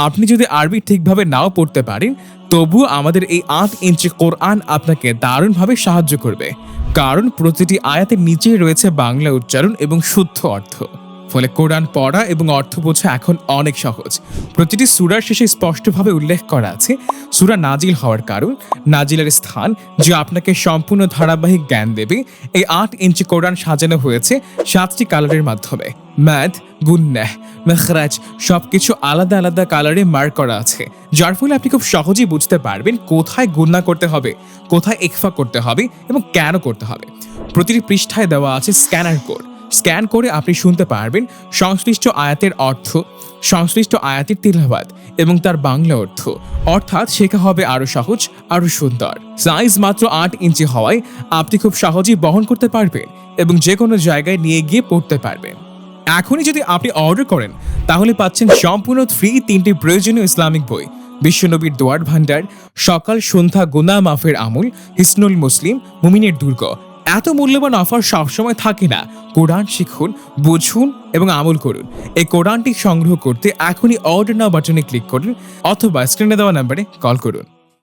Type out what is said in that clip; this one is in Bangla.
আপনি যদি আরবি ঠিকভাবে নাও পড়তে পারেন, তবুও আমাদের এই ৮ ইঞ্চি কোরআন আপনাকে দারুণভাবে সাহায্য করবে, কারণ প্রতিটি আয়াতের নিচেই রয়েছে বাংলা উচ্চারণ এবং শুদ্ধ অর্থ। ফলে কোরআন পড়া এবং অর্থ বোঝা এখন অনেক সহজ। প্রতিটি সূরার শেষে স্পষ্টভাবে উল্লেখ করা আছে সূরা নাজিল হওয়ার কারণ, নাজিলের স্থান, যা আপনাকে সম্পূর্ণ ধারাবাহিক জ্ঞান দেবে। এই ৮ ইঞ্চি কোরআন সাজানো হয়েছে ৭টি কালারের মাধ্যমে। ম্যাদ, গুন্নাহ, মেখরাজ সবকিছু আলাদা আলাদা কালারে মার্ক করা আছে, যার ফলে আপনি খুব সহজেই বুঝতে পারবেন কোথায় গুন্না করতে হবে, কোথায় ইখফা করতে হবে এবং কেন করতে হবে। প্রতিটি পৃষ্ঠায় দেওয়া আছে স্ক্যানার কোড। স্ক্যান করে আপনি শুনতে পারবেন সংশ্লিষ্ট আয়াতের অর্থ, সংশ্লিষ্ট আয়াতের তিলাওয়াত এবং তার বাংলা অর্থ। অর্থাৎ শেখা হবে আরো সহজ, আরো সুন্দর। সাইজ মাত্র ৮ ইঞ্চি হওয়ায় আপনি খুব সহজেই বহন করতে পারবেন এবং যে কোনো জায়গায় নিয়ে গিয়ে পড়তে পারবেন। এখনই যদি আপনি অর্ডার করেন, তাহলে পাচ্ছেন সম্পূর্ণ ফ্রি ৩টি প্রয়োজনীয় ইসলামিক বই: বিশ্বনবীর দোয়ার ভান্ডার, সকাল সন্ধ্যা গুনাহ মাফের আমল, হিসনুল মুসলিম, মুমিনের দুর্গ। এত মূল্যবান অফার সবসময় থাকে না। কোরআন শিখুন, বুঝুন এবং আমল করুন। এই কোরআনটি সংগ্রহ করতে এখনই অর্ডার নাও বাটনে ক্লিক করুন অথবা স্ক্রিনে দেওয়া নাম্বারে কল করুন।